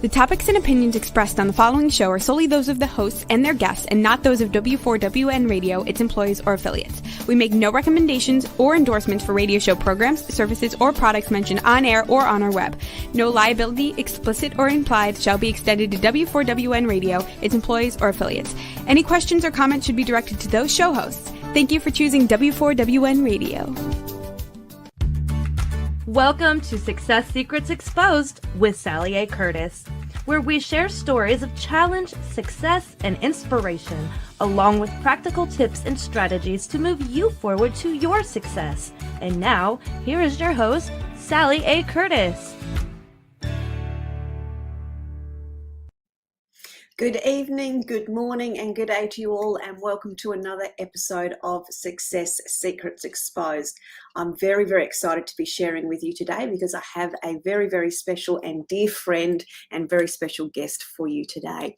The topics and opinions expressed on the following show are solely those of the hosts and their guests and not those of W4WN Radio, its employees, or affiliates. We make no recommendations or endorsements for radio show programs, services, or products mentioned on air or on our web. No liability, explicit or implied, shall be extended to W4WN Radio, its employees, or affiliates. Any questions or comments should be directed to those show hosts. Thank you for choosing W4WN Radio. Welcome to Success Secrets Exposed with Sally A. Curtis, where we share stories of challenge, success, and inspiration, along with practical tips and strategies to move you forward to your success. And now, here is your host, Sally A. Curtis. Good evening, good morning, and good day to you all, and welcome to another episode of Success Secrets Exposed. I'm very, very excited to be sharing with you today because I have a very, very special and dear friend and very special guest for you today.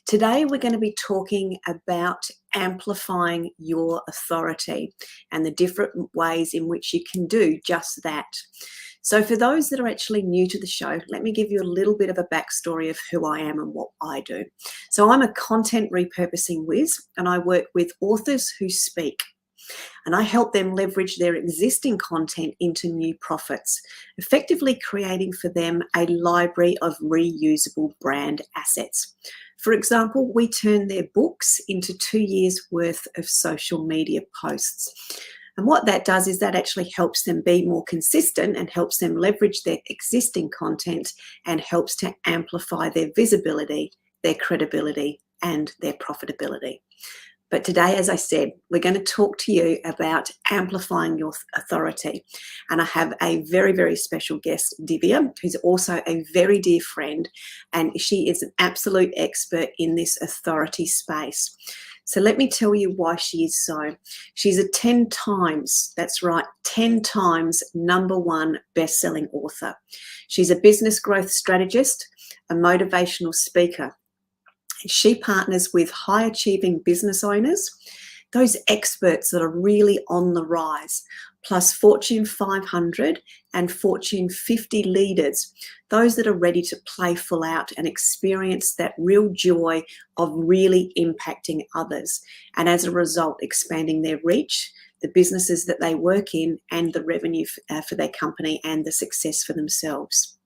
Today, we're going to be talking about amplifying your authority and the different ways in which you can do just that. So for those that are actually new to the show, let me give you a little bit of a backstory of who I am and what I do. So I'm a content repurposing whiz, and I work with authors who speak. And I help them leverage their existing content into new profits, effectively creating for them a library of reusable brand assets. For example, we turn their books into 2 years' worth of social media posts. And what that does is that actually helps them be more consistent and helps them leverage their existing content and helps to amplify their visibility, their credibility, and their profitability. But today, as I said, we're going to talk to you about amplifying your authority. And I have a very, very special guest, Divya, who's also a very dear friend, and she is an absolute expert in this authority space. So let me tell you why she is so. She's a 10 times, that's right, 10 times #1 best-selling author. She's a business growth strategist, a motivational speaker. She partners with high-achieving business owners, those experts that are really on the rise, plus Fortune 500 and Fortune 50 leaders, those that are ready to play full out and experience that real joy of really impacting others. And as a result, expanding their reach, the businesses that they work in, and the revenue for their company and the success for themselves.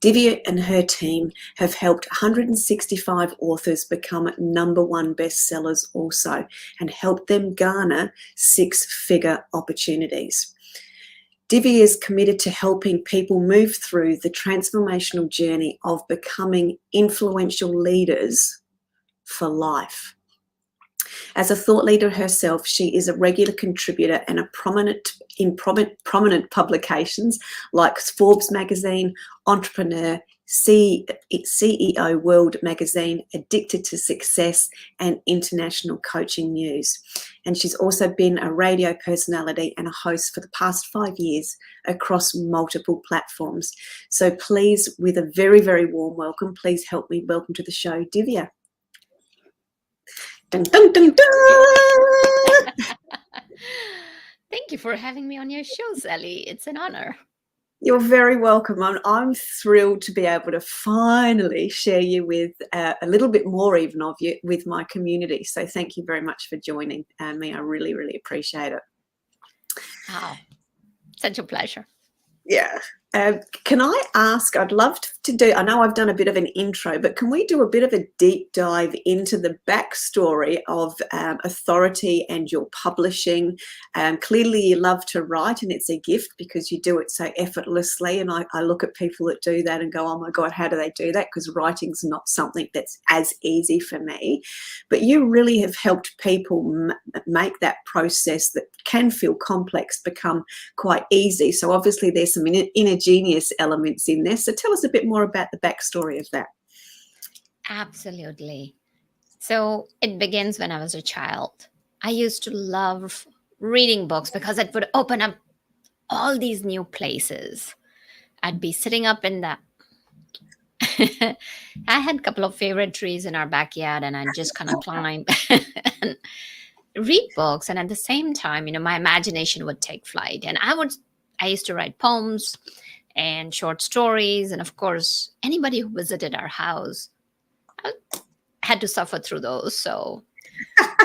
Divya and her team have helped 165 authors become #1 bestsellers also, and helped them garner 6-figure opportunities. Divya is committed to helping people move through the transformational journey of becoming influential leaders for life. As a thought leader herself, she is a regular contributor and a prominent publications like Forbes magazine, Entrepreneur, CEO World magazine, Addicted to Success, and International Coaching News. And she's also been a radio personality and a host for the past 5 years across multiple platforms. So please, with a very, very warm welcome, please help me welcome to the show, Divya. Dun, dun, dun, dun. Thank you for having me on your show, Sally. It's an honor. You're very welcome. I'm thrilled to be able to finally share you with a little bit more even of you with my community. So thank you very much for joining me. I really, really appreciate it. Oh, such a pleasure. Yeah. Can I ask, I'd love to do, I know I've done a bit of an intro, but can we do a bit of a deep dive into the backstory of authority and your publishing? Clearly you love to write, and it's a gift because you do it so effortlessly. And I look at people that do that and go, oh my God, how do they do that? Because writing's not something that's as easy for me. But you really have helped people make that process that can feel complex become quite easy. So obviously there's some inner genius elements in there. So tell us a bit more about the backstory of that. Absolutely. So it begins when I was a child. I used to love reading books because it would open up all these new places. I'd be sitting up in the I had a couple of favorite trees in our backyard, and I'd just kind of climb and read books. And at the same time, my imagination would take flight. And I used to write poems and short stories. And of course, anybody who visited our house had to suffer through those. So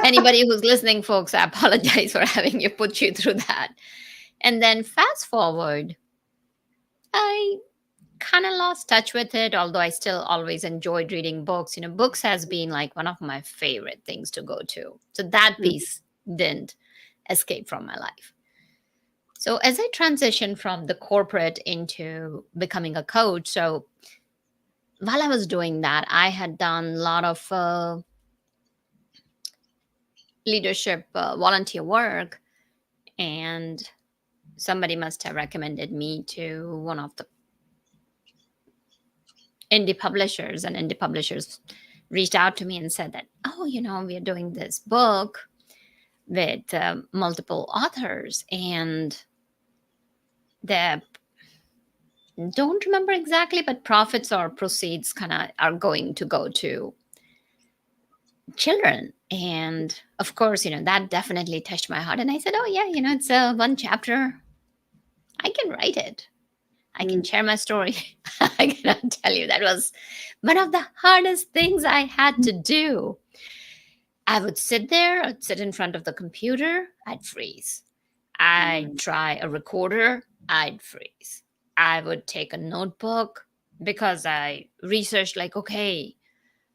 anybody who's listening, folks, I apologize for having you put you through that. And then fast forward, I kind of lost touch with it, although I still always enjoyed reading books. Books has been like one of my favorite things to go to. So that piece didn't escape from my life. So as I transitioned from the corporate into becoming a coach, so while I was doing that, I had done a lot of leadership volunteer work, and somebody must have recommended me to one of the indie publishers, and indie publishers reached out to me and said that, oh, we are doing this book with multiple authors, and the don't remember exactly, but profits or proceeds kind of are going to go to children. And of course, that definitely touched my heart. And I said, oh yeah, it's one chapter. I can write it. I can share my story. I cannot tell you, that was one of the hardest things I had to do. I would sit there, I'd sit in front of the computer, I'd freeze. I'd try a recorder, I'd freeze. I would take a notebook because I researched like, okay,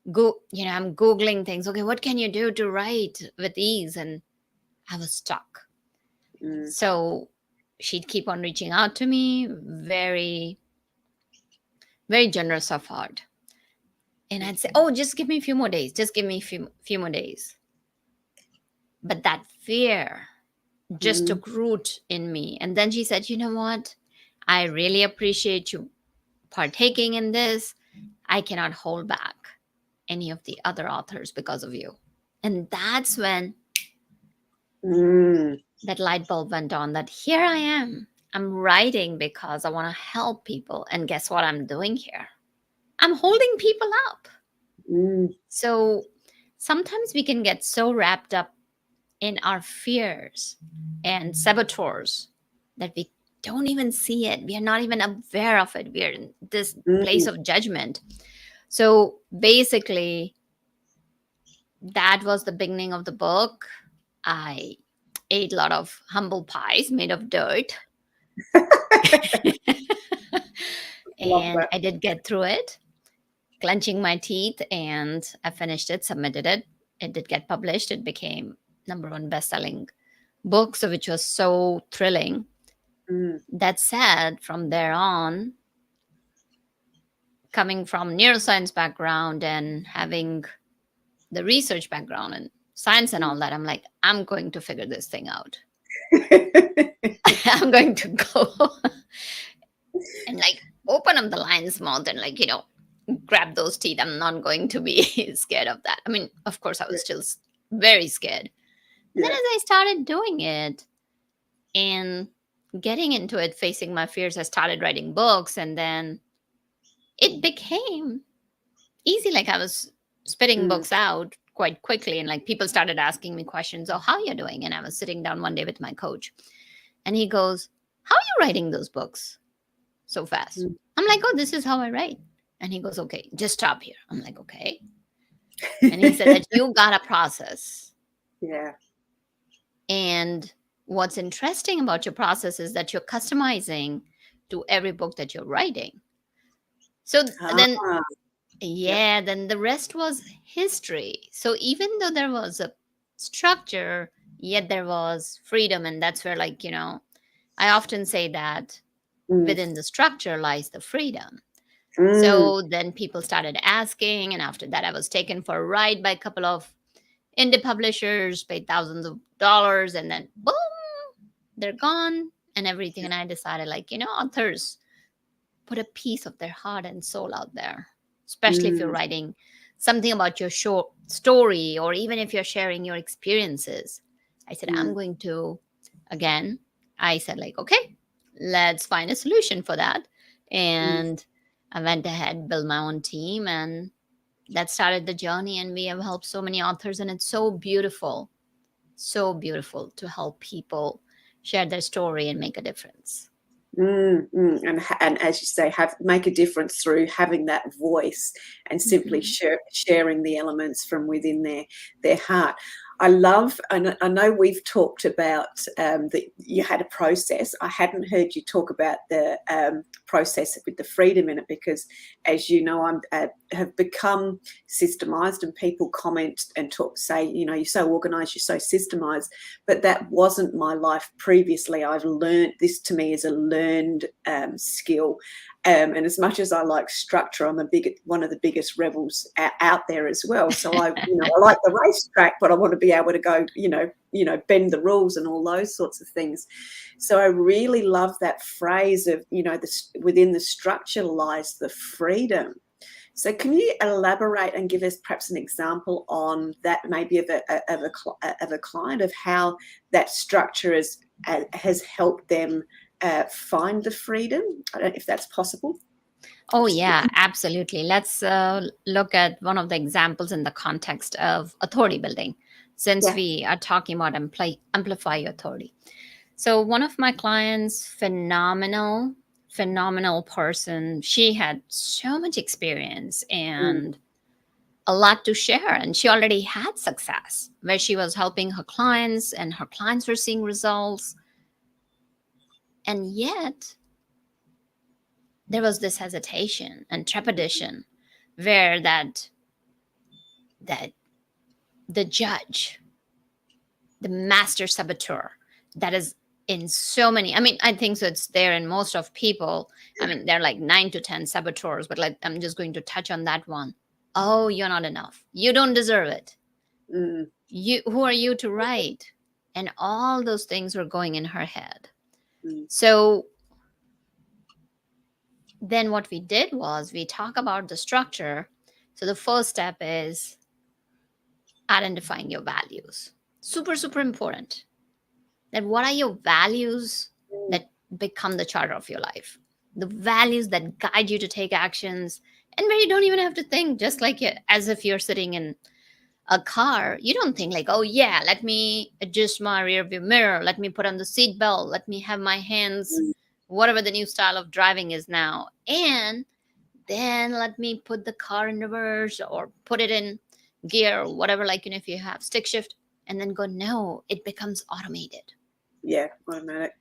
I'm Googling things. Okay, what can you do to write with ease? And I was stuck. So she'd keep on reaching out to me, very, very generous of heart. And I'd say, oh, just give me a few more days. Just give me a few more days. But that fear just took root in me. And then she said, you know what? I really appreciate you partaking in this. I cannot hold back any of the other authors because of you. And that's when that light bulb went on, that here I am. I'm writing because I want to help people. And guess what I'm doing here? I'm holding people up. So sometimes we can get so wrapped up in our fears and saboteurs that we don't even see it. We are not even aware of it. We are in this place of judgment. So basically, that was the beginning of the book. I ate a lot of humble pies made of dirt. And I did get through it, clenching my teeth, and I finished it, submitted it. It did get published. It became #1 best-selling book, so which was so thrilling. That said, from there on, coming from neuroscience background and having the research background and science and all that, I'm like, I'm going to figure this thing out. I'm going to go and like open up the lion's mouth and like, grab those teeth. I'm not going to be scared of that. I mean, of course, I was still very scared. Then as I started doing it and getting into it, facing my fears, I started writing books, and then it became easy. Like I was spitting books out quite quickly, and like people started asking me questions, oh, how you doing? And I was sitting down one day with my coach, and he goes, how are you writing those books so fast? I'm like, oh, this is how I write. And he goes, okay, just stop here. I'm like, okay. And he said that you got a process. Yeah. And what's interesting about your process is that you're customizing to every book that you're writing. So then, then the rest was history. So even though there was a structure, yet there was freedom. And that's where, like, I often say that within the structure lies the freedom. So then people started asking, and after that, I was taken for a ride by a couple of indie publishers, paid thousands of dollars, and then boom, they're gone and everything. And I decided, like, authors put a piece of their heart and soul out there, especially if you're writing something about your short story, or even if you're sharing your experiences. I said, I'm going to, again, I said, like, okay, let's find a solution for that. And I went ahead, built my own team, and that started the journey. And we have helped so many authors, and it's so beautiful to help people share their story and make a difference. And as you say, make a difference through having that voice and simply sharing the elements from within their heart. I know we've talked about that you had a process. I hadn't heard you talk about the process with the freedom in it, because, as you know, I have become systemized, and people comment and say, you're so organized, you're so systemized, but that wasn't my life previously. I've learned this. To me, is a learned skill. And as much as I like structure, I'm one of the biggest rebels out there as well. So I like the racetrack, but I want to be able to go, bend the rules and all those sorts of things. So I really love that phrase of, within the structure lies the freedom. So can you elaborate and give us perhaps an example on that, maybe of a client, of how that structure has helped them find the freedom? I don't know if that's possible. Oh, yeah, absolutely. Let's look at one of the examples in the context of authority building, since we are talking about amplify your authority. So one of my clients, phenomenal person. She had so much experience and a lot to share. And she already had success where she was helping her clients and her clients were seeing results. And yet there was this hesitation and trepidation where that the judge, the master saboteur, that is in so many, I think so it's there in most of people. There are like 9 to 10 saboteurs, but I'm just going to touch on that one. Oh, you're not enough. You don't deserve it. Who are you to write? And all those things were going in her head. So then what we did was we talk about the structure. So the first step is identifying your values. Super, super important. That what are your values that become the charter of your life? The values that guide you to take actions, and where you don't even have to think, just like as if you're sitting in a car. You don't think like, oh yeah, let me adjust my rear view mirror, let me put on the seat belt, let me have my hands, whatever the new style of driving is now, and then let me put the car in reverse or put it in gear or whatever, if you have stick shift, and then go. No, it becomes automated. Automatic.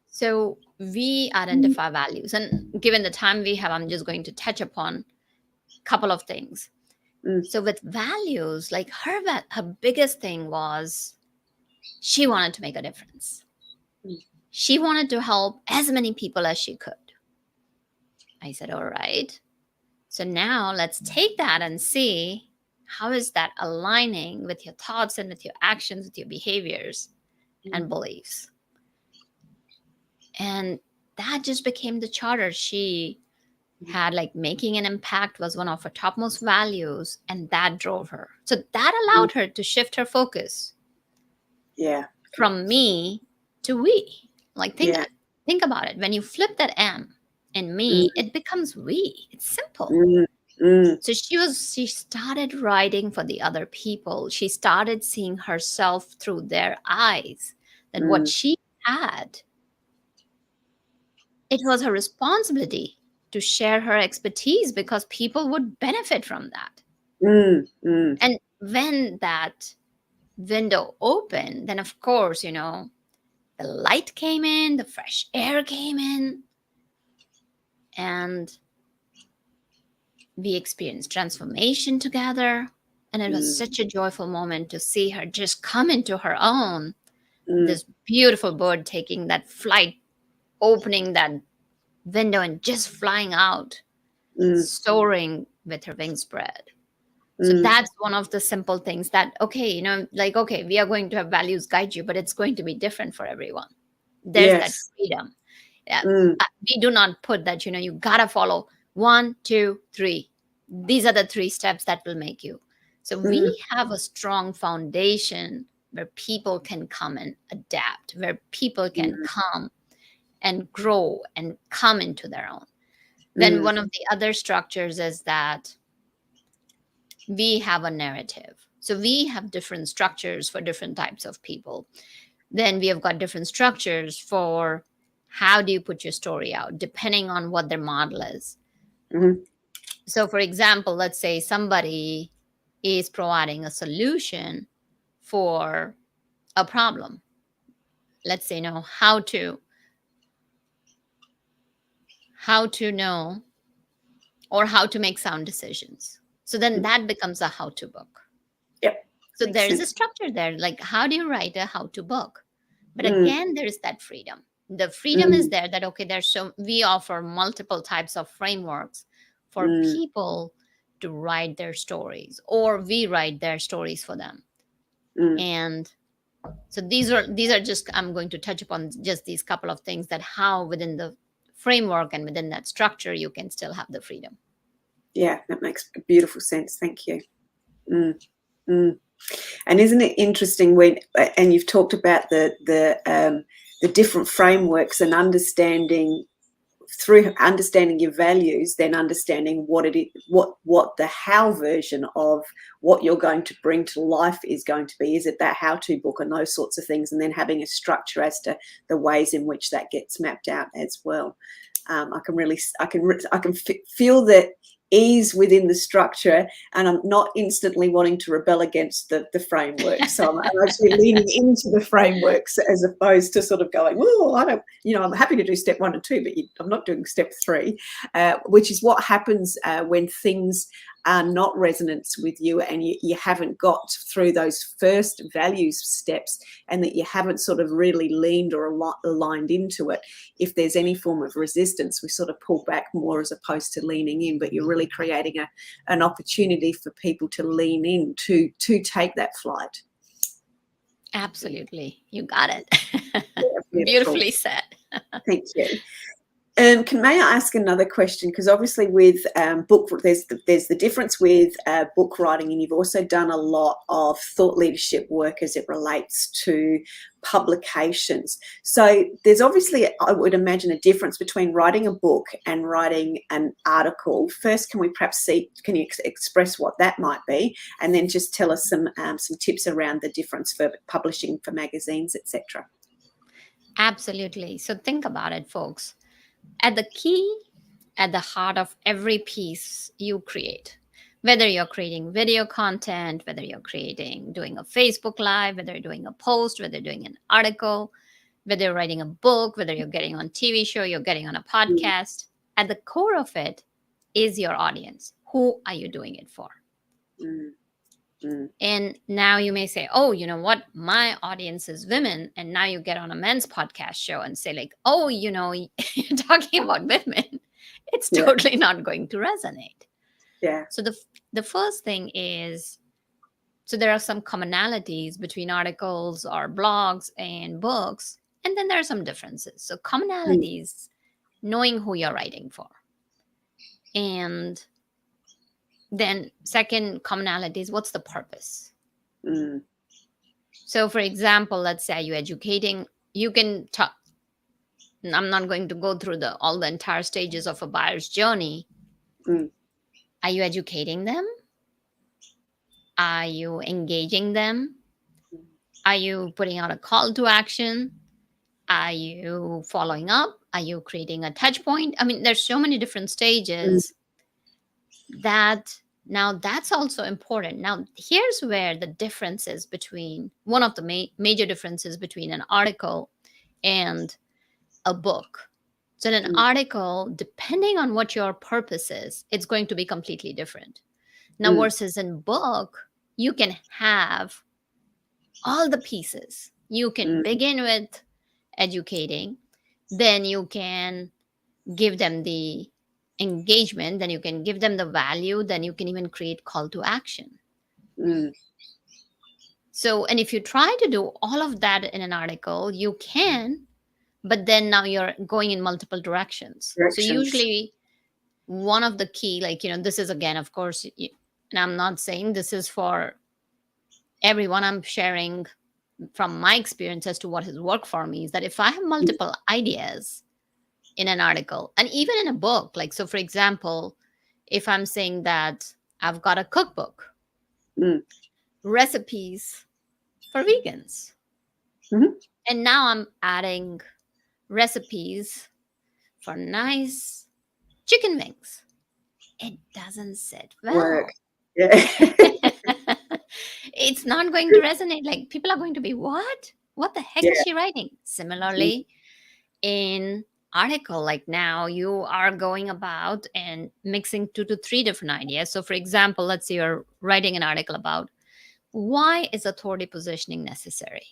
So we identify values, and given the time we have, I'm just going to touch upon a couple of things. So with values, like her biggest thing was she wanted to make a difference. She wanted to help as many people as she could. I said, all right. So now let's take that and see how is that aligning with your thoughts and with your actions, with your behaviors and beliefs. And that just became the charter. She had making an impact was one of her topmost values, and that drove her. So that allowed her to shift her focus from me to we. Think about it. When you flip that M in me, it becomes we. It's simple. So she started writing for the other people. She started seeing herself through their eyes, that what she had, it was her responsibility to share her expertise because people would benefit from that. And when that window opened, then of course, the light came in, the fresh air came in, and we experienced transformation together. And it was such a joyful moment to see her just come into her own. This beautiful bird taking that flight, opening that window and just flying out, soaring with her wings spread. So that's one of the simple things that, okay, we are going to have values guide you, but it's going to be different for everyone. There's that freedom. We do not put that, you gotta follow 1, 2, 3. These are the 3 steps that will make you. So we have a strong foundation where people can come and adapt, where people can come and grow and come into their own. Then one of the other structures is that we have a narrative. So we have different structures for different types of people. Then we have got different structures for how do you put your story out, depending on what their model is. Mm-hmm. So, for example, let's say somebody is providing a solution for a problem. Let's say, how to know, or how to make sound decisions. So then that becomes a how-to book. Yep. So Makes there is a sense. structure there. Like, how do you write a how-to book? But Mm, again, there is that freedom. The freedom is there that, okay, we offer multiple types of frameworks for mm, people to write their stories, or we write their stories for them. mm. And so these are just, I'm going to touch upon just these couple of things, that how within the framework and within that structure you can still have the freedom. Yeah, that makes beautiful sense. Thank you. Mm, mm. And isn't it interesting and you've talked about the different frameworks, and through understanding your values, then understanding what it is, what the how version of what you're going to bring to life is going to be. Is it that how-to book and those sorts of things, and then having a structure as to the ways in which that gets mapped out as well. I can feel that ease within the structure, and I'm not instantly wanting to rebel against the framework. So I'm actually leaning into the frameworks, as opposed to sort of going, oh, I'm happy to do step 1 and 2, but I'm not doing step 3, which is what happens when things are not resonance with you, and you haven't got through those first values steps, and that you haven't sort of really leaned or aligned into it. If there's any form of resistance, we sort of pull back more as opposed to leaning in, but you're really creating an opportunity for people to lean in to take that flight. Absolutely. You got it. Yeah, Beautifully said. Thank you. May I ask another question? Because obviously with book, there's the difference with book writing, and you've also done a lot of thought leadership work as it relates to publications. So there's obviously, I would imagine, a difference between writing a book and writing an article. First, can you express what that might be, and then just tell us some tips around the difference for publishing for magazines, etc. Absolutely. So think about it, folks. At the heart of every piece you create, whether you're creating video content, whether you're doing a Facebook Live, whether you're doing a post, whether you're doing an article, whether you're writing a book, whether you're getting on TV show, you're getting on a podcast, at the core of it is your audience. Who are you doing it for? And now you may say, oh, you know what? My audience is women. And now you get on a men's podcast show and say, like, oh, you're talking about women. It's totally not going to resonate. Yeah. So the first thing is, so there are some commonalities between articles or blogs and books. And then there are some differences. So commonalities, knowing who you're writing for. And then second commonality is, what's the purpose? So for example, let's say you're educating, you can talk. I'm not going to go through all the entire stages of a buyer's journey. Are you educating them? Are you engaging them? Are you putting out a call to action? Are you following up? Are you creating a touch point? I mean, there's so many different stages that now that's also important. Now, here's where the difference is between one of the major differences between an article and a book. So in an article, depending on what your purpose is, it's going to be completely different. Now, versus in book, you can have all the pieces. You can begin with educating, then you can give them the engagement, then you can give them the value, then you can even create call to action. So, and if you try to do all of that in an article, you can, but then now you're going in multiple directions. So usually one of the key, this is again, of course, and I'm not saying this is for everyone, I'm sharing from my experience as to what has worked for me, is that if I have multiple ideas in an article and even in a book, so for example, if I'm saying that I've got a cookbook, recipes for vegans, and now I'm adding recipes for nice chicken wings. It doesn't sit Work. well. Yeah. It's not going to resonate. Like, people are going to be, what the heck is Yeah. she writing? Similarly, in article, like, now you are going about and mixing 2 to 3 different ideas. So for example, let's say you're writing an article about why is authority positioning necessary.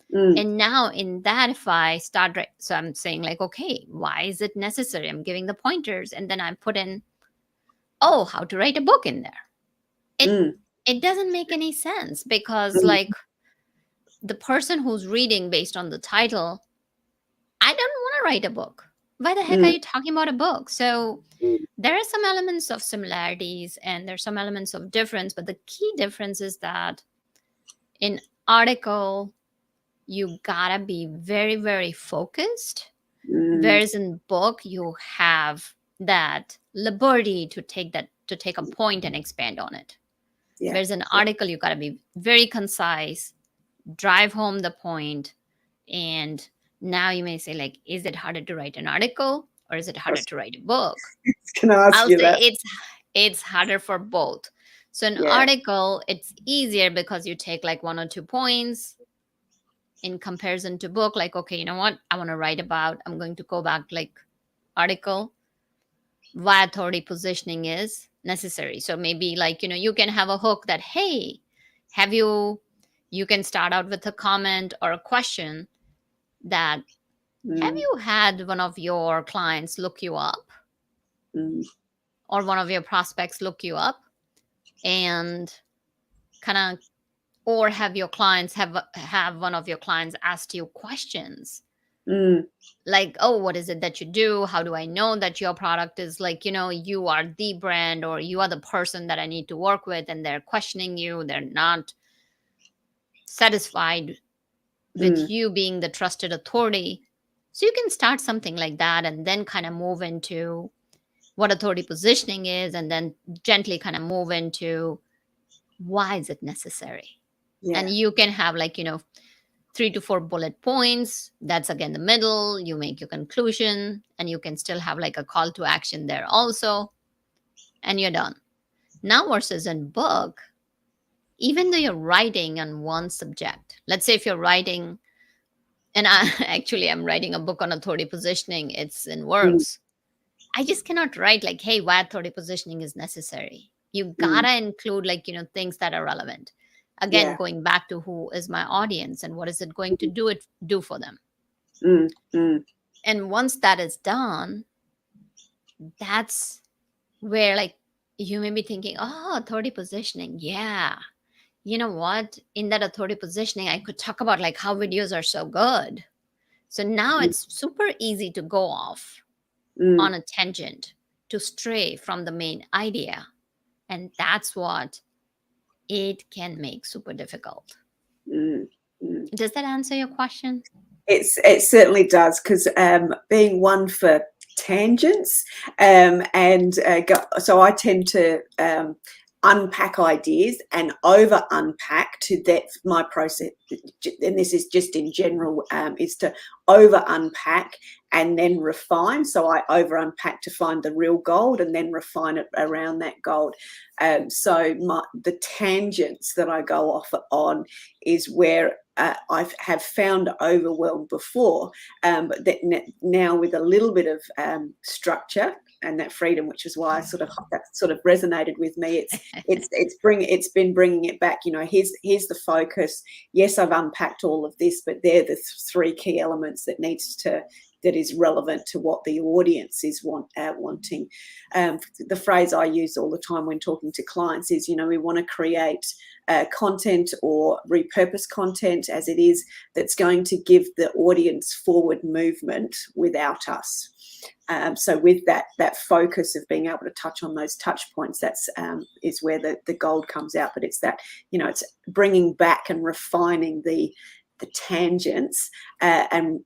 And now in that, if I start, so I'm saying like, okay, why is it necessary? I'm giving the pointers, and then I put in, how to write a book in there. It doesn't make any sense, because like, the person who's reading based on the title, I don't want to write a book. Why the heck are you talking about a book? So there are some elements of similarities and there's some elements of difference, but the key difference is that in article, you gotta be very, very focused. Whereas in book, you have that liberty to take a point and expand on it. Yeah. Whereas in article, you gotta be very concise, drive home the point. And now you may say, like, is it harder to write an article or is it harder to write a book? Can I ask I'll you say that? it's harder for both. So an article, it's easier because you take like 1 or 2 points in comparison to book. Like, okay, you know what? I want to write about, I'm going to go back, like, article, why authority positioning is necessary. So maybe, like, you can have a hook that, hey, you can start out with a comment or a question that, have you had one of your clients look you up or one of your prospects look you up, and kind of, or have your clients have one of your clients asked you questions like, oh, what is it that you do? How do I know that your product is, like, you are the brand, or you are the person that I need to work with, and they're questioning you, they're not satisfied with you being the trusted authority. So you can start something like that and then kind of move into what authority positioning is, and then gently kind of move into why is it necessary. And you can have, like, 3 to 4 bullet points. That's again the middle. You make your conclusion, and you can still have like a call to action there also, and you're done. Now versus in book, even though you're writing on one subject, let's say if you're writing, and I'm writing a book on authority positioning, it's in works. I just cannot write like, hey, why authority positioning is necessary. You gotta include, like, things that are relevant. Again, going back to who is my audience and what is it going to do for them. And once that is done, that's where, like, you may be thinking, oh, authority positioning. Yeah. You know what? In that authority positioning, I could talk about like how videos are so good. So now it's super easy to go off on a tangent, to stray from the main idea. And that's what it can make super difficult. Does that answer your question? It certainly does, because being one for tangents, so I tend to unpack ideas and over unpack to that. My process, and this is just in general, is to over unpack and then refine. So I over unpack to find the real gold and then refine it around that gold. So the tangents that I go off on is where I have found overwhelmed before, but that now with a little bit of structure and that freedom, which is why that sort of resonated with me. It's been bringing it back. Here's the focus. Yes, I've unpacked all of this, but they're the 3 key elements that is relevant to what the audience is wanting. The phrase I use all the time when talking to clients is, we want to create content or repurpose content as it is that's going to give the audience forward movement without us. So with that focus of being able to touch on those touch points, that's is where the gold comes out. But it's that, it's bringing back and refining the tangents, and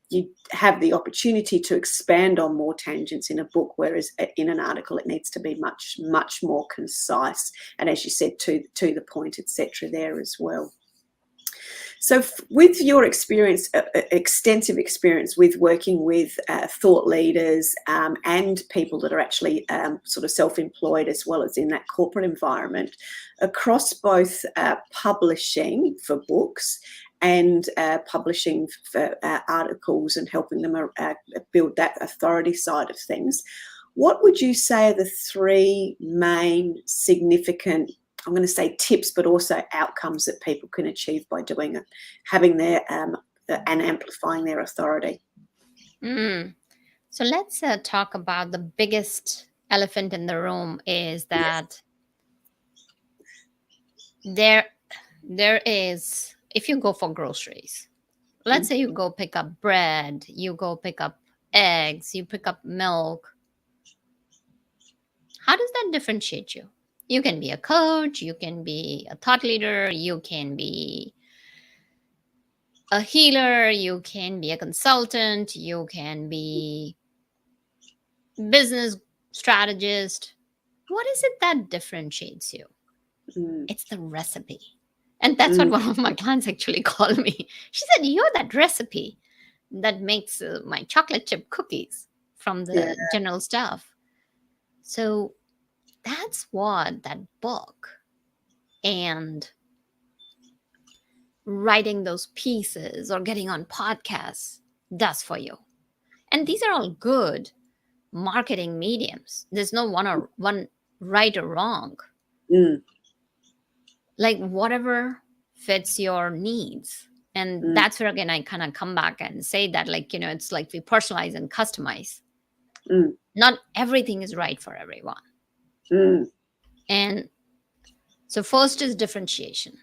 you have the opportunity to expand on more tangents in a book, whereas in an article it needs to be much, much more concise, and as you said, to the point, etc. there as well. So, with your experience, extensive experience with working with thought leaders and people that are actually sort of self-employed as well as in that corporate environment, across both publishing for books and publishing for articles and helping them build that authority side of things, what would you say are the three main significant, I'm going to say tips, but also outcomes that people can achieve by doing it, having their and amplifying their authority? So let's talk about the biggest elephant in the room is that there is, if you go for groceries, let's say you go pick up bread, you go pick up eggs, you pick up milk. How does that differentiate you? You can be a coach, you can be a thought leader, you can be a healer, you can be a consultant, you can be business strategist. What is it that differentiates you? It's the recipe. And that's what one of my clients actually called me. She said, "You're that recipe that makes my chocolate chip cookies from the general stuff." So that's what that book and writing those pieces or getting on podcasts does for you. And these are all good marketing mediums. There's no one right or wrong. Like whatever fits your needs. And that's where, again, I kind of come back and say that, like, it's like we personalize and customize. Not everything is right for everyone. And so first is differentiation.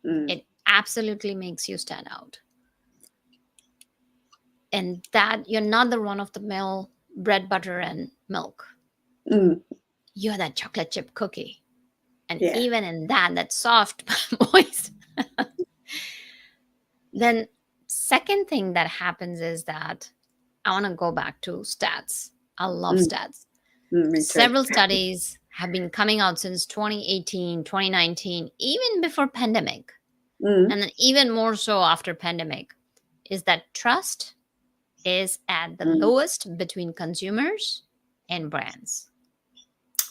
It absolutely makes you stand out. And that you're not the run-of-the-mill bread, butter, and milk. You're that chocolate chip cookie. And even in that soft, moist. Then second thing that happens is that I want to go back to stats. I love stats. Several studies have been coming out since 2018, 2019, even before pandemic. And then even more so after pandemic, is that trust is at the lowest between consumers and brands.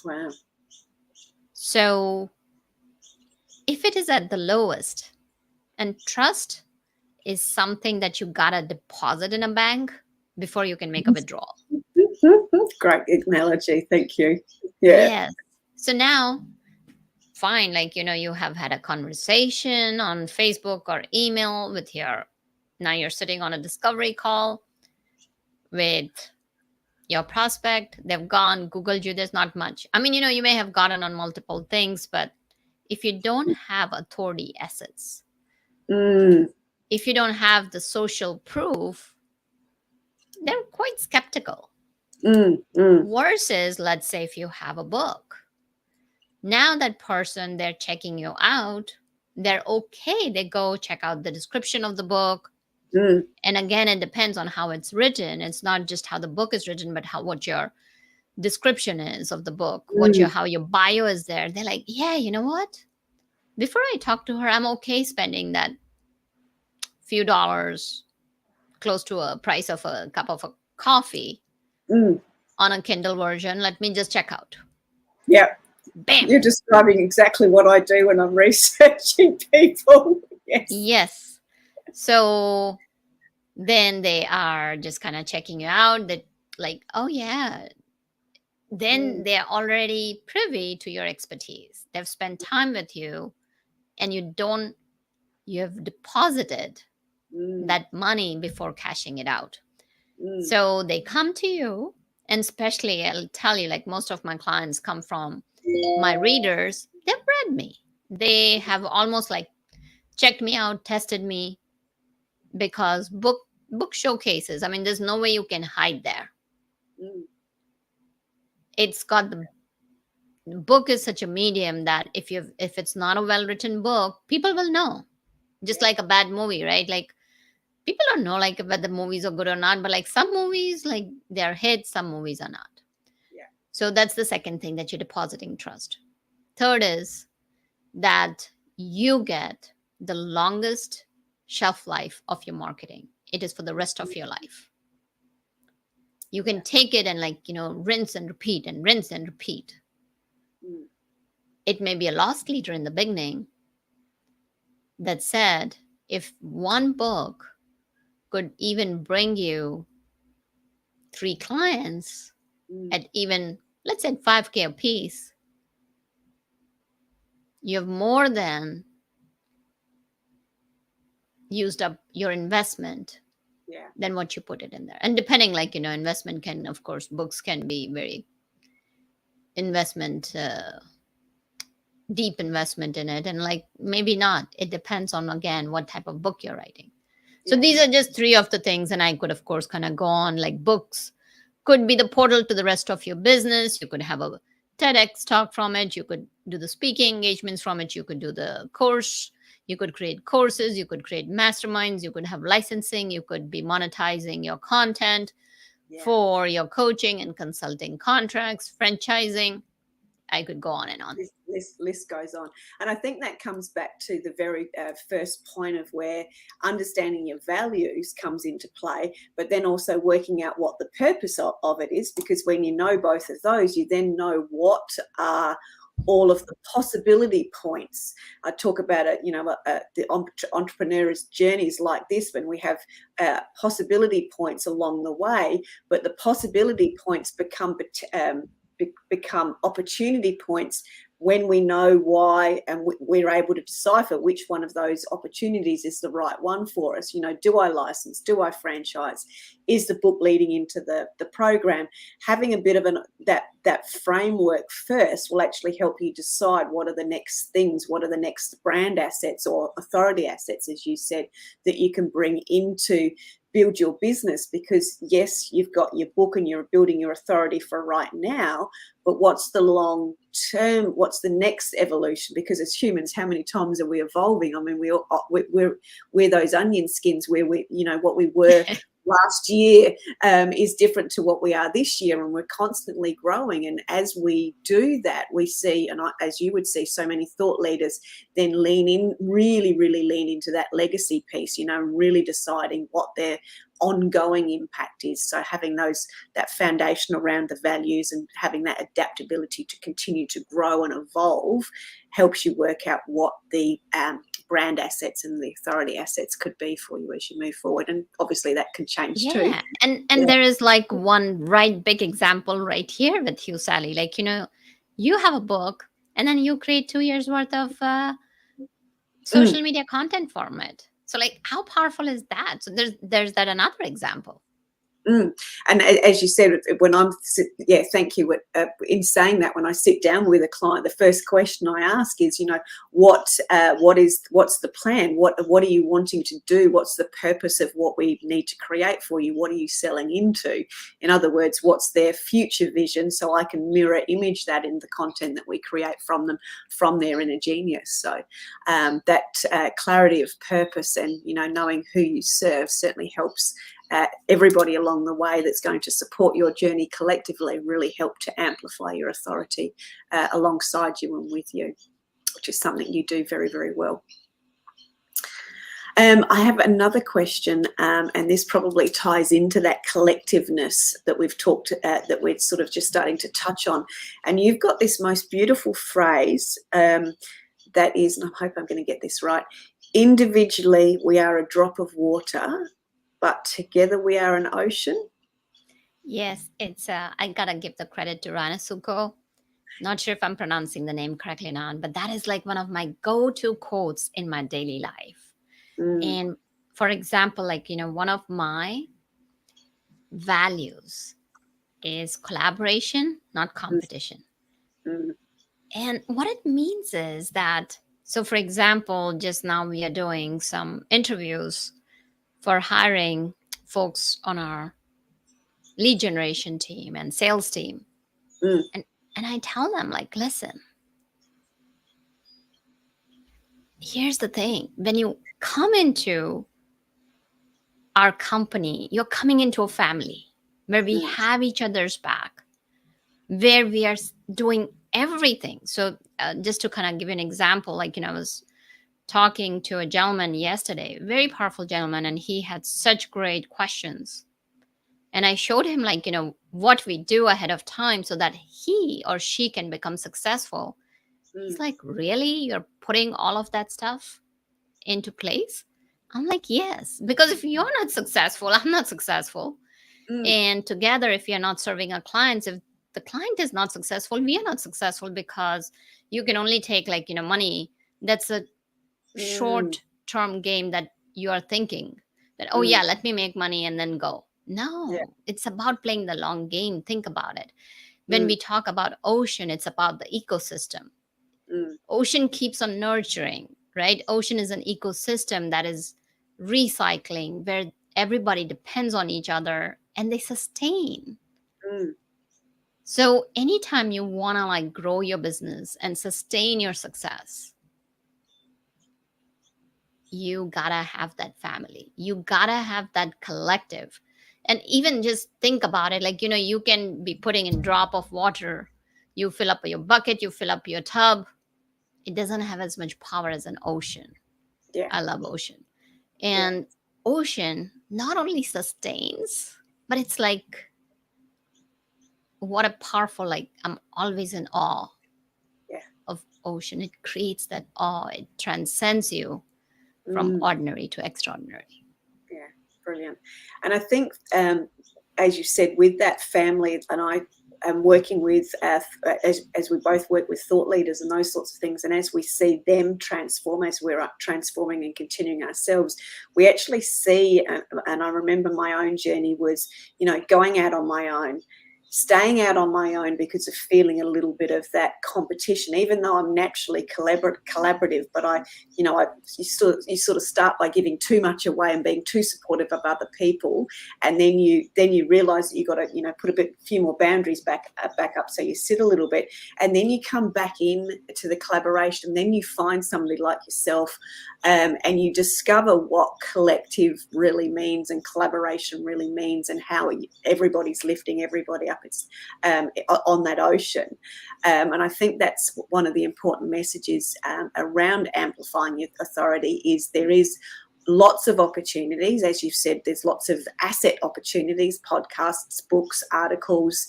Wow. So if it is at the lowest, and trust is something that you gotta deposit in a bank before you can make a withdrawal. Great analogy. Thank you. Yeah. Yes. So now, fine, like, you have had a conversation on Facebook or email with now you're sitting on a discovery call with your prospect. They've gone, Googled you. There's not much. I mean, you may have gotten on multiple things, but if you don't have authority assets, if you don't have the social proof, they're quite skeptical. Versus, let's say, if you have a book, now that person, they're checking you out, they're okay. They go check out the description of the book. And again, it depends on how it's written. It's not just how the book is written, but what your description is of the book, how your bio is there. They're like, yeah, you know what? Before I talk to her, I'm okay spending that few dollars, close to a price of a cup of a coffee on a Kindle version. Let me just check out. Yeah. Bam. You're describing exactly what I do when I'm researching people. Yes. So then they are just kind of checking you out. That like, oh yeah. Then they're already privy to your expertise. They've spent time with you, and you have deposited that money before cashing it out. So they come to you, and especially I'll tell you, like most of my clients come from my readers. They've read me. They have almost like checked me out, tested me, because book showcases. I mean, there's no way you can hide there. It's got the book is such a medium that if it's not a well-written book, people will know. Just like a bad movie, right? Like people don't know like whether movies are good or not, but like some movies, like they're hits, some movies are not. Yeah. So that's the second thing, that you're depositing trust. Third is that you get the longest shelf life of your marketing. It is for the rest of your life. You can take it and rinse and repeat and rinse and repeat. Mm. It may be a lost leader in the beginning that said, if one book could even bring you 3 clients at even, let's say, 5K a piece, you have more than used up your investment than what you put it in there. And depending, investment can, of course, books can be very investment, deep investment in it, and maybe not. It depends on, again, what type of book you're writing. So these are just 3 of the things, and I could, of course, kind of go on. Books could be the portal to the rest of your business. You could have a TEDx talk from it. You could do the speaking engagements from it. You could do the course. You could create courses. You could create masterminds. You could have licensing. You could be monetizing your content for your coaching and consulting contracts, franchising. I could go on and on. This list goes on. And I think that comes back to the very first point of where understanding your values comes into play, but then also working out what the purpose of it is, because when you know both of those, you then know what are all of the possibility points. I talk about it, the entrepreneur's journeys like this, when we have possibility points along the way, but the possibility points become opportunity points when we know why, and we're able to decipher which one of those opportunities is the right one for us. Do I license? Do I franchise? Is the book leading into the program? Having a bit of that framework first will actually help you decide what are the next things, what are the next brand assets or authority assets, as you said, that you can bring into build your business. Because yes, you've got your book and you're building your authority for right now, but what's the long term? What's the next evolution? Because as humans, how many times are we evolving? I mean, we're those onion skins where what we were last year is different to what we are this year, and we're constantly growing. And as we do that, we see, and as you would see, so many thought leaders then really lean into that legacy piece, really deciding what their ongoing impact is. So having that foundation around the values and having that adaptability to continue to grow and evolve helps you work out what the brand assets and the authority assets could be for you as you move forward. And obviously that can change too. And there is one right big example right here with you, Sally. You have a book and then you create 2 years worth of social media content from it. So how powerful is that? So there's that another example. And as you said, thank you. In saying that, when I sit down with a client, the first question I ask is, what's the plan? What are you wanting to do? What's the purpose of what we need to create for you? What are you selling into? In other words, what's their future vision? So I can mirror image that in the content that we create from them, from their inner genius. So that clarity of purpose and knowing who you serve certainly helps everybody along the way that's going to support your journey collectively really help to amplify your authority alongside you and with you, which is something you do very, very well. I have another question, and this probably ties into that collectiveness that we've talked that we're sort of just starting to touch on. And you've got this most beautiful phrase that is, and I hope I'm going to get this right, individually we are a drop of water, but together we are an ocean. Yes, it's I gotta give the credit to Rana Suko. Not sure if I'm pronouncing the name correctly or not, but that is one of my go-to quotes in my daily life. And for example, one of my values is collaboration, not competition. And what it means is that, so for example, just now we are doing some interviews for hiring folks on our lead generation team and sales team. And I tell them, listen, here's the thing. When you come into our company, you're coming into a family where we have each other's back, where we are doing everything. So just to kind of give you an example, I was talking to a gentleman yesterday, very powerful gentleman, and he had such great questions. And I showed him, like, what we do ahead of time so that he or she can become successful. He's like, really? You're putting all of that stuff into place? I'm like, yes, because if you're not successful, I'm not successful. And together, if you're not serving our clients, if the client is not successful, we are not successful, because you can only take, like, money. That's a short term game that you are thinking that, oh yeah, let me make money and then go. No, it's about playing the long game. Think about it. When we talk about ocean, it's about the ecosystem. Ocean keeps on nurturing, right? Ocean is an ecosystem that is recycling, where everybody depends on each other and they sustain. So anytime you want to, like, grow your business and sustain your success, you gotta have that family. You gotta have that collective. And even just think about it, like, you can be putting a drop of water. You fill up your bucket, you fill up your tub. It doesn't have as much power as an ocean. Yeah. I love ocean. And ocean not only sustains, but it's like, what a powerful, like, I'm always in awe of ocean. It creates that awe. It transcends you from ordinary to extraordinary. Yeah, brilliant. And I think, as you said, with that family, and I am working with, as we both work with thought leaders and those sorts of things, and as we see them transform, as we're transforming and continuing ourselves, we actually see, and I remember my own journey was, going out on my own, staying out on my own because of feeling a little bit of that competition, even though I'm naturally collaborative, but you sort of start by giving too much away and being too supportive of other people, and then you realize that you got to put a few more boundaries back up, so you sit a little bit, and then you come back in to the collaboration, and then you find somebody like yourself, and you discover what collective really means and collaboration really means, and how everybody's lifting everybody up. It's on that ocean, and I think that's one of the important messages around amplifying your authority. Is there is lots of opportunities, as you've said. There's lots of asset opportunities, podcasts, books, articles,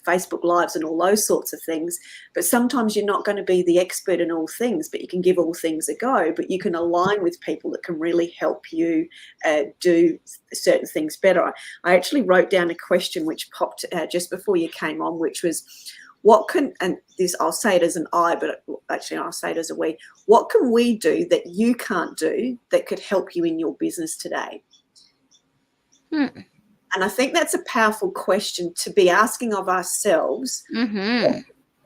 Facebook Lives and all those sorts of things. But sometimes you're not going to be the expert in all things, but you can give all things a go. But you can align with people that can really help you do certain things better. I actually wrote down a question which popped just before you came on, which was, and this, I'll say it as an I, but actually I'll say it as a we, what can we do that you can't do that could help you in your business today? And I think that's a powerful question to be asking of ourselves.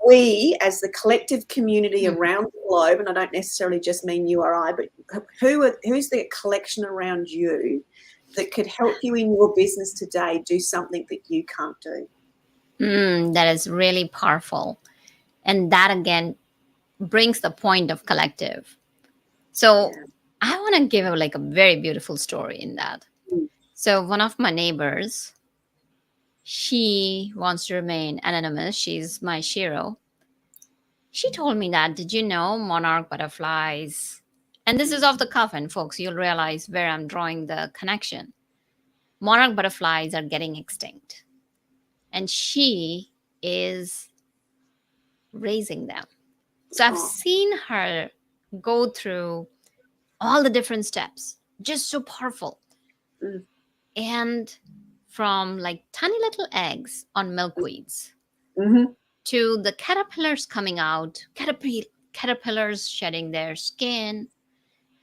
We, as the collective community around the globe, and I don't necessarily just mean you or I, but who's the collection around you that could help you in your business today do something that you can't do? That is really powerful. And that, again, brings the point of collective. So I want to give like a very beautiful story in that. So one of my neighbors, she wants to remain anonymous. She's my shiro. She told me that, did you know monarch butterflies? And this is off the cuff, and folks, you'll realize where I'm drawing the connection. Monarch butterflies are getting extinct. And she is raising them. So I've seen her go through all the different steps, just so powerful. And from like tiny little eggs on milkweeds to the caterpillars coming out, caterpillars shedding their skin,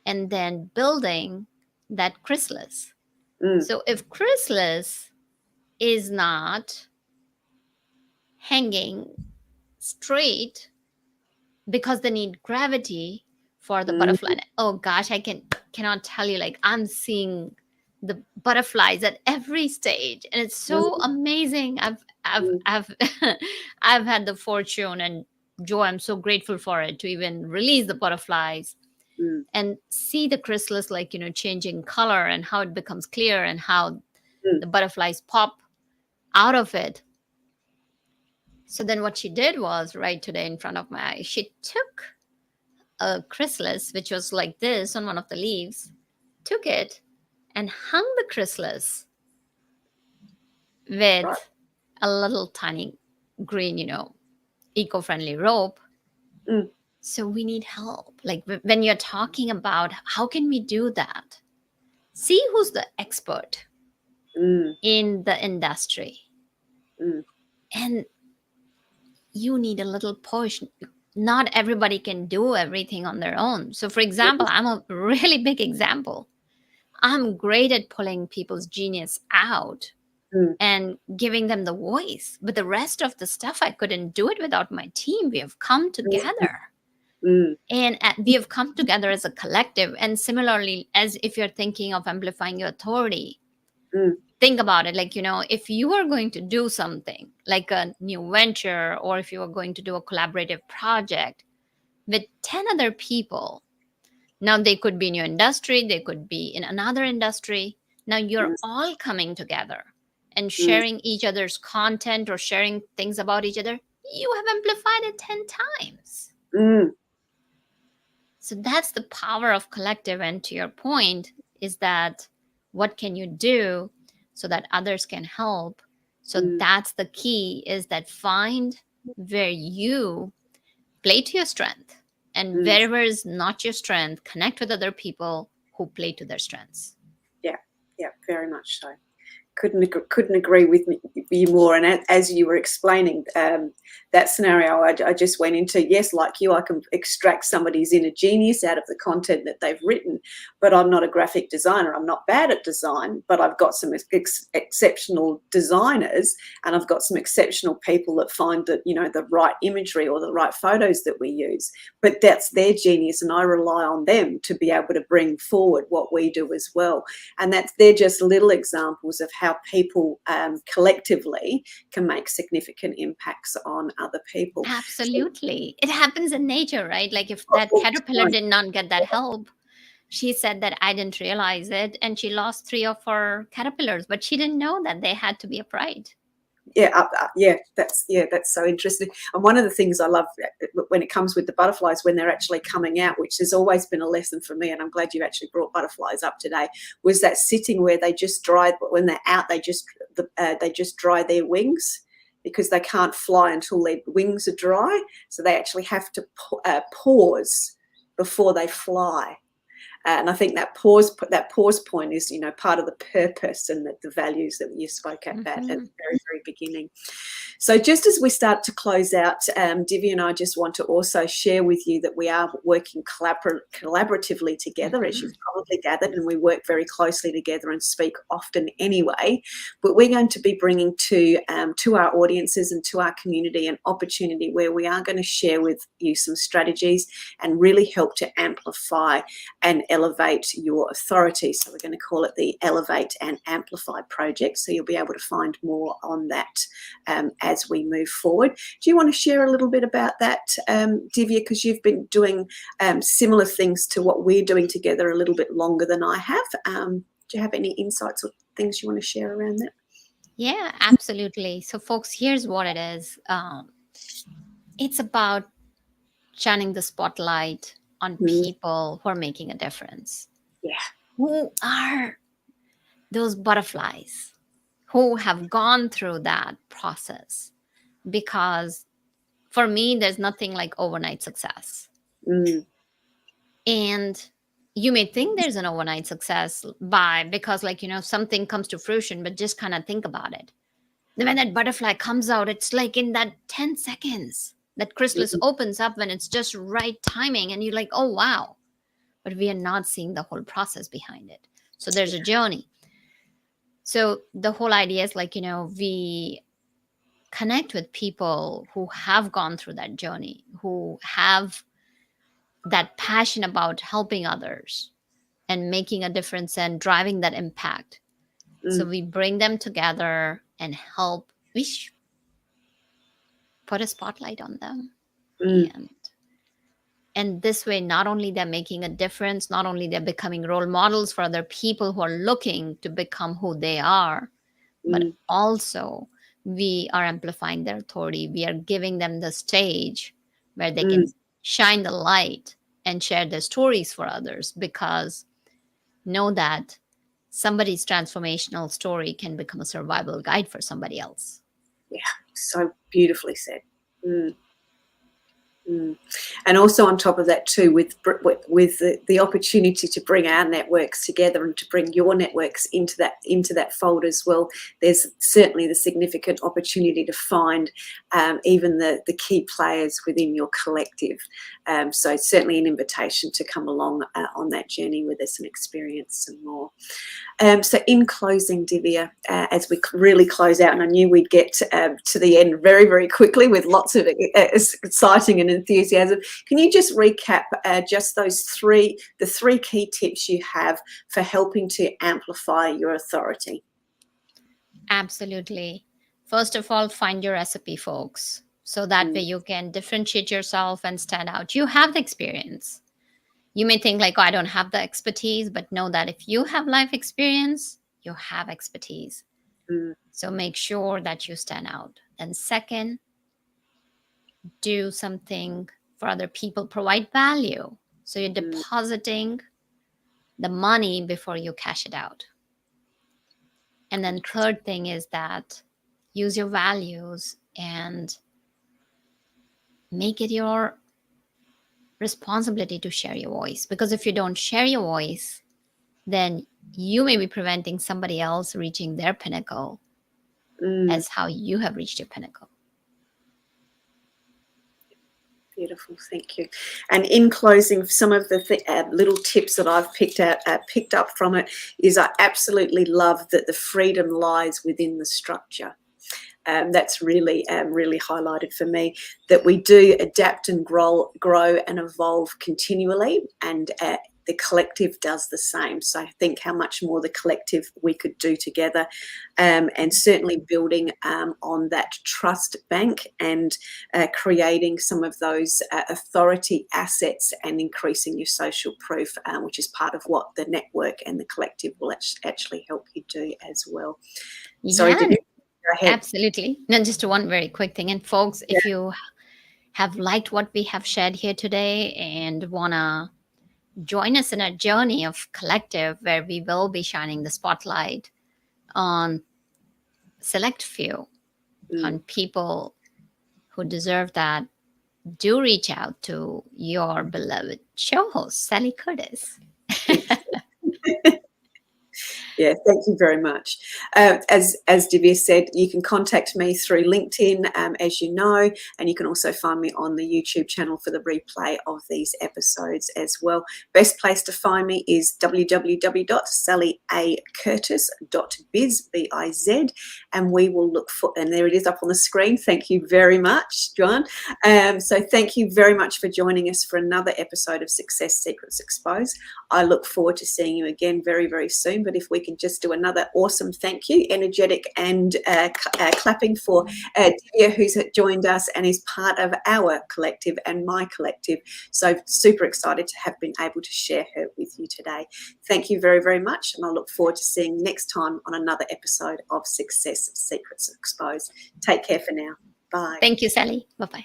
and then building that chrysalis. So if chrysalis is not hanging straight because they need gravity for the butterfly. Oh gosh, I cannot tell you, like, I'm seeing the butterflies at every stage, and it's so amazing. I've I've had the fortune and joy, I'm so grateful for it, to even release the butterflies and see the chrysalis, like, changing color and how it becomes clear and how the butterflies pop out of it. So then what she did was, right today in front of my eyes, she took a chrysalis, which was like this on one of the leaves, took it and hung the chrysalis Right. with a little tiny green, eco-friendly rope. Mm, So we need help. Like when you're talking about how can we do that? See who's the expert mm, in the industry. mm. And you need a little push. Not everybody can do everything on their own. So, for example, I'm a really big example. I'm great at pulling people's genius out Mm, and giving them the voice. But the rest of the stuff, I couldn't do it without my team. We have come mm, together. mm, And we have come together as a collective. And similarly, as if you're thinking of amplifying your authority, mm, think about it. Like, if you are going to do something like a new venture, or if you are going to do a collaborative project with 10 other people, now they could be in your industry, they could be in another industry. Now you're mm, all coming together and mm, sharing each other's content or sharing things about each other. You have amplified it 10 times. mm, So that's the power of collective. And to your point, is that what can you do so that others can help? So mm, that's the key, is that find where you play to your strength, and mm. wherever is not your strength, connect with other people who play to their strengths. Yeah, yeah, very much so. Couldn't agree with you more. And as you were explaining that scenario, I just went into, yes, like you, I can extract somebody's inner genius out of the content that they've written, but I'm not a graphic designer. I'm not bad at design, but I've got some exceptional designers, and I've got some exceptional people that find that, the right imagery or the right photos that we use. But that's their genius, and I rely on them to be able to bring forward what we do as well. And they're just little examples of how people collectively can make significant impacts on other people. Absolutely. It happens in nature, right? Like if So, that caterpillar did not get that help, she said that I didn't realize it, and she lost 3 or 4 caterpillars, but she didn't know that they had to be upright. that's so interesting. And one of the things I love when it comes with the butterflies, when they're actually coming out, which has always been a lesson for me, and I'm glad you actually brought butterflies up today, was that sitting where they just dry. When they're out, they just dry their wings, because they can't fly until their wings are dry. So they actually have to pause before they fly. And I think that pause point is, part of the purpose and the values that you spoke at that at the very, very beginning. So just as we start to close out, Divya and I just want to also share with you that we are working collaboratively together, as you've probably gathered, and we work very closely together and speak often anyway. But we're going to be bringing to our audiences and to our community an opportunity where we are going to share with you some strategies and really help to amplify and elevate your authority. So we're going to call it the Elevate and Amplify project. So you'll be able to find more on that as we move forward. Do you want to share a little bit about that, Divya? Because you've been doing similar things to what we're doing together a little bit longer than I have. Do you have any insights or things you want to share around that? Yeah, absolutely. So, folks, here's what it is. It's about shining the spotlight on people who are making a difference. Yeah. Who are those butterflies who have gone through that process? Because for me, there's nothing like overnight success. Mm. And you may think there's an overnight success because something comes to fruition, but just kind of think about it. When that butterfly comes out, it's like in that 10 seconds that chrysalis opens up, when it's just right timing, and you're like, oh wow. But we are not seeing the whole process behind it. So there's a journey. So the whole idea is we connect with people who have gone through that journey, who have that passion about helping others and making a difference and driving that impact. So we bring them together and help. Put a spotlight on them. And this way, not only they're making a difference, not only they're becoming role models for other people who are looking to become who they are, but also we are amplifying their authority. We are giving them the stage where they can shine the light and share their stories for others, because know that somebody's transformational story can become a survival guide for somebody else. Yeah, so beautifully said. Mm. Mm. And also on top of that too, with the opportunity to bring our networks together and to bring your networks into that fold as well, there's certainly the significant opportunity to find even the key players within your collective. So certainly an invitation to come along on that journey with us and experience some more. So in closing, Divya, as we really close out, and I knew we'd get to the end very, very quickly with lots of exciting and enthusiasm, can you just recap just the three key tips you have for helping to amplify your authority? Absolutely. First of all, find your recipe, folks. So that way you can differentiate yourself and stand out. You have the experience. You may think like, oh, I don't have the expertise, but know that if you have life experience, you have expertise. So make sure that you stand out. And second, do something for other people, provide value. So you're depositing the money before you cash it out. And then third thing is that use your values and make it your responsibility to share your voice. Because if you don't share your voice, then you may be preventing somebody else reaching their pinnacle as how you have reached your pinnacle. Beautiful, thank you. And in closing, some of the little tips that I've picked up from it is I absolutely love that the freedom lies within the structure. That's really highlighted for me, that we do adapt and grow and evolve continually, and the collective does the same. So I think how much more the collective we could do together, and certainly building on that trust bank and creating some of those authority assets and increasing your social proof, which is part of what the network and the collective will actually help you do as well. Sorry, Yeah, go ahead. absolutely. No, just one very quick thing. And folks, if you have liked what we have shared here today and want to join us in a journey of collective where we will be shining the spotlight on select few, on people who deserve that, do reach out to your beloved show host, Sally Curtis. Yeah, thank you very much. As Divya said, you can contact me through LinkedIn, as you know, and you can also find me on the YouTube channel for the replay of these episodes as well. Best place to find me is www.sallyacurtis.biz, B-I-Z, and we will look for, and there it is up on the screen. Thank you very much, John. So thank you very much for joining us for another episode of Success Secrets Exposed. I look forward to seeing you again very, very soon, but if we can just do another awesome thank you, energetic and clapping for Divya, who's joined us and is part of our collective and my collective. So super excited to have been able to share her with you today. Thank you very, very much, and I look forward to seeing you next time on another episode of Success Secrets Exposed. Take care for now. Bye. Thank you, Sally. Bye-bye.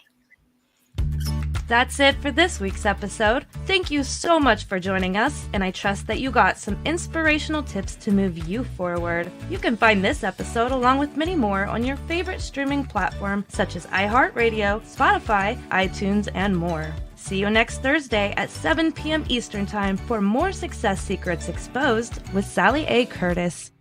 That's it for this week's episode. Thank you so much for joining us, and I trust that you got some inspirational tips to move you forward. You can find this episode along with many more on your favorite streaming platform such as iHeartRadio, Spotify, iTunes, and more. See you next Thursday at 7 p.m. Eastern Time for more Success Secrets Exposed with Sally A. Curtis.